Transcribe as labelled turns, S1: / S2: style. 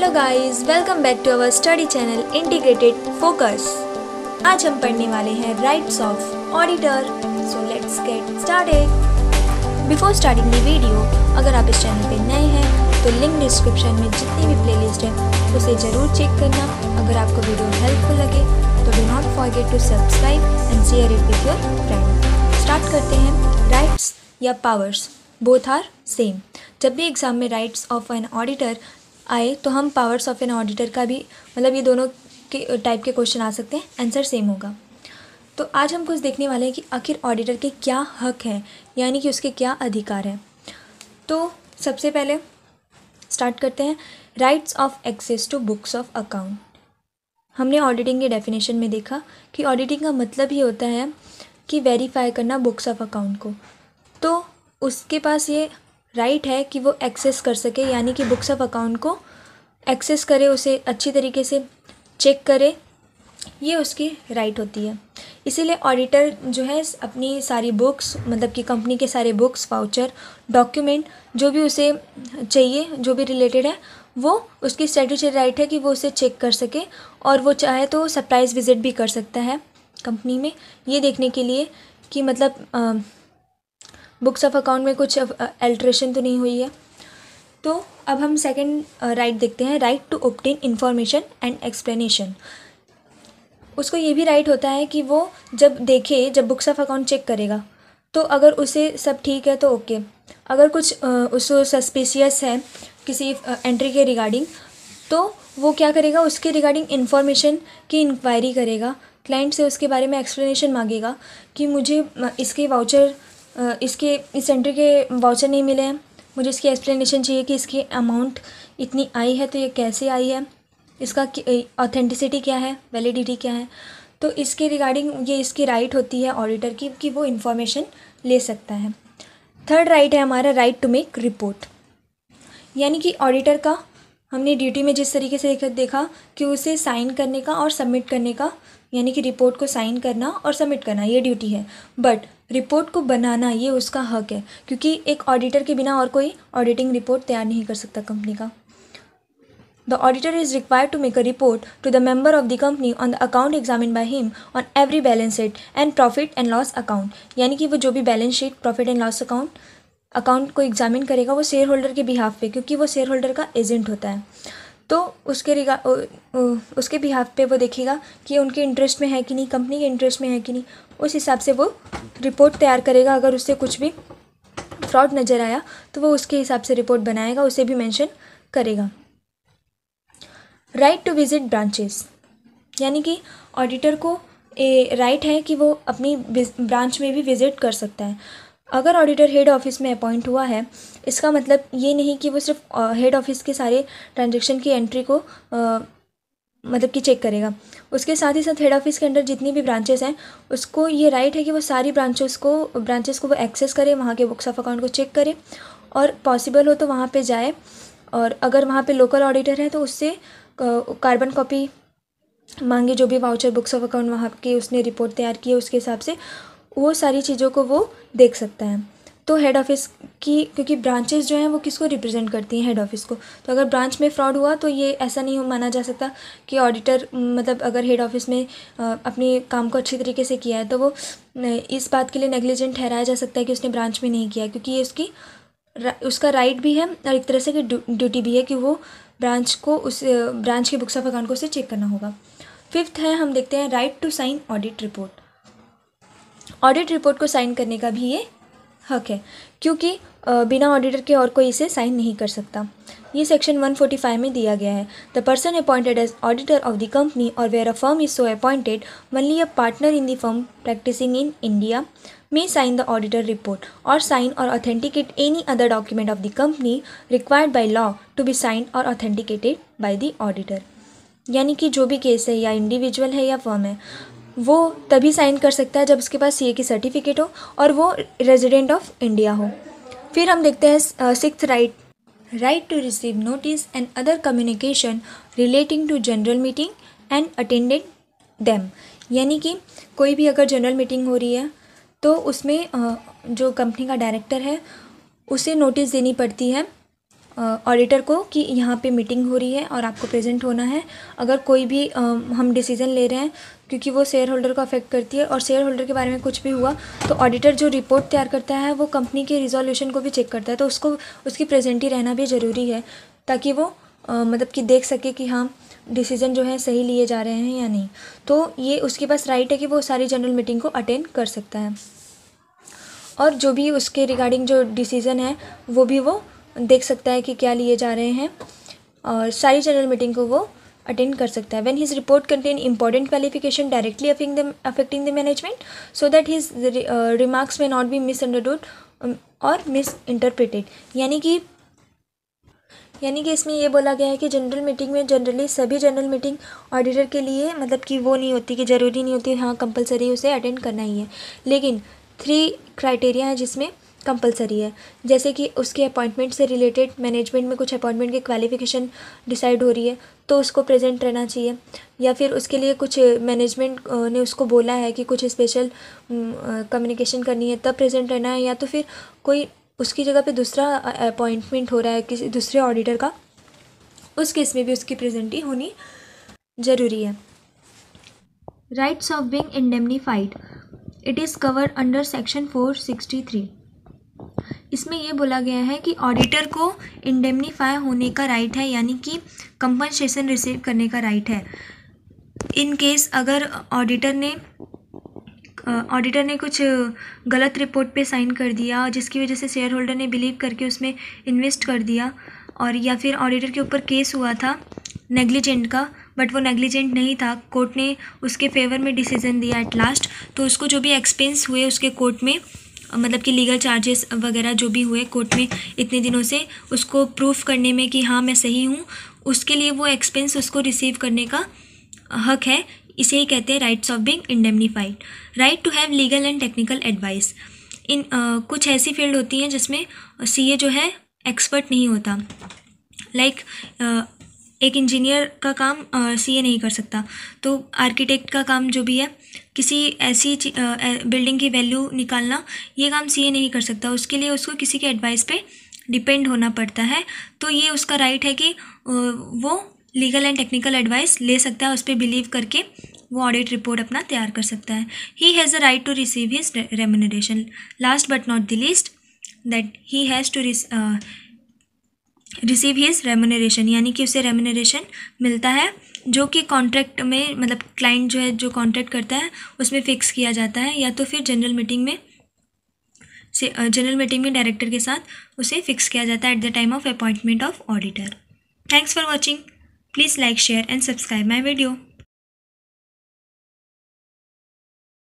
S1: Hello guys, welcome back to our study channel integrated focus. आज हम पढ़ने वाले हैं rights of auditor. So let's get started. Before starting the video, अगर आप इस चैनल पे नए हैं तो लिंक डिस्क्रिप्शन में जितनी भी प्लेलिस्ट है उसे ज़रूर चेक करना। अगर आपको वीडियो हेल्पफुल लगे तो do not forget to subscribe and share it with your friend. Start करते हैं। राइट्स या पावर्स बोथ आर सेम। जब भी एग्जाम में राइट्स ऑफ एन ऑडिटर आए तो हम पावर्स ऑफ एन ऑडिटर का भी ये दोनों के टाइप के क्वेश्चन आ सकते हैं, आंसर सेम होगा। तो आज हम कुछ देखने वाले हैं कि आखिर ऑडिटर के क्या हक हैं, यानी कि उसके क्या अधिकार हैं। तो सबसे पहले स्टार्ट करते हैं। Rights of access to books of account. हमने ऑडिटिंग के डेफिनेशन में देखा कि ऑडिटिंग का मतलब ही होता है कि वेरीफाई करना बुक्स ऑफ अकाउंट को। तो उसके पास ये राइट है कि वो एक्सेस कर सके, यानी कि बुक्स ऑफ अकाउंट को एक्सेस करे, उसे अच्छी तरीके से चेक करे, ये उसकी राइट होती है। इसीलिए ऑडिटर जो है अपनी सारी बुक्स, मतलब कि कंपनी के सारे बुक्स, वाउचर, डॉक्यूमेंट जो भी उसे चाहिए, जो भी रिलेटेड है, वो उसकी स्टैट्यूटरी राइट है कि वो उसे चेक कर सके। और वो चाहे तो सरप्राइज विजिट भी कर सकता है कंपनी में, ये देखने के लिए कि बुक्स ऑफ अकाउंट में कुछ अल्ट्रेशन तो नहीं हुई है। तो अब हम सेकंड राइट देखते हैं। Right to obtain information and explanation. उसको ये भी राइट होता है कि वो जब जब बुक्स ऑफ अकाउंट चेक करेगा तो अगर उसे सब ठीक है तो ओके। अगर कुछ उसको सस्पिशियस है किसी एंट्री के रिगार्डिंग, तो वो क्या करेगा, उसके रिगार्डिंग इन्फॉर्मेशन की इंक्वायरी करेगा, क्लाइंट से उसके बारे में एक्सप्लेनेशन मांगेगा कि मुझे इसके वाउचर इस एंट्री के वाउचर नहीं मिले हैं, मुझे इसकी एक्सप्लेनेशन चाहिए कि इसकी अमाउंट इतनी आई है तो ये कैसे आई है, इसका ऑथेंटिसिटी क्या है, वैलिडिटी क्या है। तो इसके रिगार्डिंग ये इसकी राइट होती है ऑडिटर की कि वो इन्फॉर्मेशन ले सकता है। थर्ड राइट है हमारा राइट टू मेक रिपोर्ट। यानी कि ऑडिटर का हमने ड्यूटी में जिस तरीके से देखा कि उसे साइन करने का और सबमिट करने का, यानी कि रिपोर्ट को साइन करना और सबमिट करना ये ड्यूटी है, बट रिपोर्ट को बनाना ये उसका हक है, क्योंकि एक ऑडिटर के बिना और कोई ऑडिटिंग रिपोर्ट तैयार नहीं कर सकता कंपनी का। The auditor is required to make a report to the member of the company on the account examine by him on every balance sheet and profit and loss account. यानी कि वो जो भी balance sheet, profit and loss account को examine करेगा वो share holder के behalf पे, क्योंकि वो शेयर होल्डर का एजेंट होता है। तो उसके बिहाफ पे वो देखेगा कि उनके इंटरेस्ट में है कि नहीं, कंपनी के इंटरेस्ट में है कि नहीं, उस हिसाब से वो रिपोर्ट तैयार करेगा। अगर उससे कुछ भी फ्रॉड नज़र आया तो वो उसके हिसाब से रिपोर्ट बनाएगा, उसे भी मेंशन करेगा। Right to visit branches. यानी कि ऑडिटर को राइट है कि वो अपनी ब्रांच में भी विजिट कर सकता है। अगर ऑडिटर हेड ऑफिस में अपॉइंट हुआ है, इसका मतलब ये नहीं कि वो सिर्फ हेड ऑफिस के सारे ट्रांजैक्शन की एंट्री को कि चेक करेगा। उसके साथ ही साथ हेड ऑफिस के अंदर जितनी भी ब्रांचेस हैं उसको ये राइट है कि वो सारी ब्रांचेस को वो एक्सेस करे, वहाँ के बुक्स ऑफ अकाउंट को चेक करे, और पॉसिबल हो तो वहाँ पे जाए। और अगर वहाँ पे लोकल ऑडिटर है तो उससे कार्बन कॉपी मांगे, जो भी वाउचर, बुक्स ऑफ अकाउंट वहाँ के उसने रिपोर्ट तैयार की है उसके हिसाब से वो सारी चीज़ों को वो देख सकता है। तो हेड ऑफिस की, क्योंकि ब्रांचेस जो हैं वो किसको रिप्रेजेंट करती हैं, हेड ऑफिस को, तो अगर ब्रांच में फ्रॉड हुआ तो ये ऐसा नहीं माना जा सकता कि ऑडिटर अगर हेड ऑफिस में अपने काम को अच्छी तरीके से किया है तो वो इस बात के लिए नेग्लिजेंट ठहराया जा सकता है कि उसने ब्रांच में नहीं किया, क्योंकि ये उसका राइट भी है और एक तरह से ड्यूटी भी है कि वो ब्रांच के बुक्स ऑफ अकाउंट को उसे चेक करना होगा। फिफ्थ है, हम देखते हैं right to sign audit report. Audit report को साइन करने का भी ये हक है, क्योंकि बिना ऑडिटर के और कोई इसे साइन नहीं कर सकता। ये सेक्शन 145 में दिया गया है। The person appointed as auditor of the company और where a firm is so appointed, only a partner in the firm practising in India may sign the auditor report or sign or authenticate any other document of the company required by law to be signed or authenticated by the auditor। यानी कि जो भी case है, या individual है या firm है, वो तभी साइन कर सकता है जब उसके पास सीए की सर्टिफिकेट हो और वो रेजिडेंट ऑफ इंडिया हो। फिर हम देखते हैं sixth right to receive notice and other communication relating to general meeting and attended them. यानी कि कोई भी अगर जनरल मीटिंग हो रही है तो उसमें जो कंपनी का डायरेक्टर है उसे नोटिस देनी पड़ती है ऑडिटर को कि यहाँ पे मीटिंग हो रही है और आपको प्रेजेंट होना है। अगर कोई भी हम डिसीज़न ले रहे हैं क्योंकि वो शेयर होल्डर को अफेक्ट करती है और शेयर होल्डर के बारे में कुछ भी हुआ तो ऑडिटर जो रिपोर्ट तैयार करता है वो कंपनी के रिजोल्यूशन को भी चेक करता है, तो उसको उसकी प्रेजेंट ही रहना भी ज़रूरी है ताकि वो मतलब कि देख सके कि हाँ डिसीज़न जो है सही लिए जा रहे हैं या नहीं। तो ये उसके पास राइट है कि वो सारी जनरल मीटिंग को अटेंड कर सकता है और जो भी उसके रिगार्डिंग जो डिसीज़न है वो भी वो देख सकता है कि क्या लिए जा रहे हैं और सारी जनरल मीटिंग को वो अटेंड कर सकता है। When his report contain important qualification directly affecting the management so that his remarks में नॉट बी मिसअंडरस्टूड और मिस इंटरप्रिटेड। यानी कि इसमें ये बोला गया है कि जनरल मीटिंग में जनरली सभी जनरल मीटिंग ऑडिटर के लिए मतलब कि वो नहीं होती कि ज़रूरी नहीं होती हाँ कंपलसरी उसे अटेंड करना ही है, लेकिन 3 क्राइटेरिया है जिसमें कंपलसरी है। जैसे कि उसके अपॉइंटमेंट से रिलेटेड मैनेजमेंट में कुछ अपॉइंटमेंट की क्वालिफिकेशन डिसाइड हो रही है तो उसको प्रेजेंट रहना चाहिए, या फिर उसके लिए कुछ मैनेजमेंट ने उसको बोला है कि कुछ स्पेशल कम्युनिकेशन करनी है तब प्रेजेंट रहना है, या तो फिर कोई उसकी जगह पे दूसरा अपॉइंटमेंट हो रहा है किसी दूसरे ऑडिटर का, उस केस में भी उसकी प्रेजेंटी होनी ज़रूरी है। Rights of being indemnified, it is covered under section 463। इसमें यह बोला गया है कि ऑडिटर को इंडेमनीफाई होने का राइट है, यानी कि कंपनसेशन रिसीव करने का राइट है। इन केस अगर ऑडिटर ने कुछ गलत रिपोर्ट पे साइन कर दिया जिसकी वजह से शेयर होल्डर ने बिलीव करके उसमें इन्वेस्ट कर दिया, और या फिर ऑडिटर के ऊपर केस हुआ था नेग्लिजेंट का बट वो नेग्लिजेंट नहीं था, कोर्ट ने उसके फेवर में डिसीजन दिया एट लास्ट, तो उसको जो भी एक्सपेंस हुए उसके कोर्ट में मतलब कि लीगल चार्जेस वगैरह जो भी हुए कोर्ट में इतने दिनों से उसको प्रूफ करने में कि हाँ मैं सही हूँ, उसके लिए वो एक्सपेंस उसको रिसीव करने का हक है। इसे ही कहते हैं rights of being indemnified. Right to have legal and technical advice, in कुछ ऐसी फील्ड होती हैं जिसमें सीए जो है एक्सपर्ट नहीं होता, लाइक एक इंजीनियर का काम सीए नहीं कर सकता, तो आर्किटेक्ट का काम जो भी है किसी ऐसी बिल्डिंग की वैल्यू निकालना ये काम सीए नहीं कर सकता, उसके लिए उसको किसी के एडवाइस पे डिपेंड होना पड़ता है। तो ये उसका राइट है कि वो लीगल एंड टेक्निकल एडवाइस ले सकता है, उस पर बिलीव करके वो ऑडिट रिपोर्ट अपना तैयार कर सकता है। He has a right to receive his remuneration. Last but not the least that he has to receive his remuneration, यानी कि उसे रेम्यूनरेशन मिलता है जो कि कॉन्ट्रैक्ट में मतलब क्लाइंट जो है जो कॉन्ट्रैक्ट करता है उसमें फिक्स किया जाता है, या तो फिर जनरल मीटिंग में डायरेक्टर के साथ उसे फिक्स किया जाता है at the time of appointment of auditor. Thanks for watching. Please like share and subscribe my video.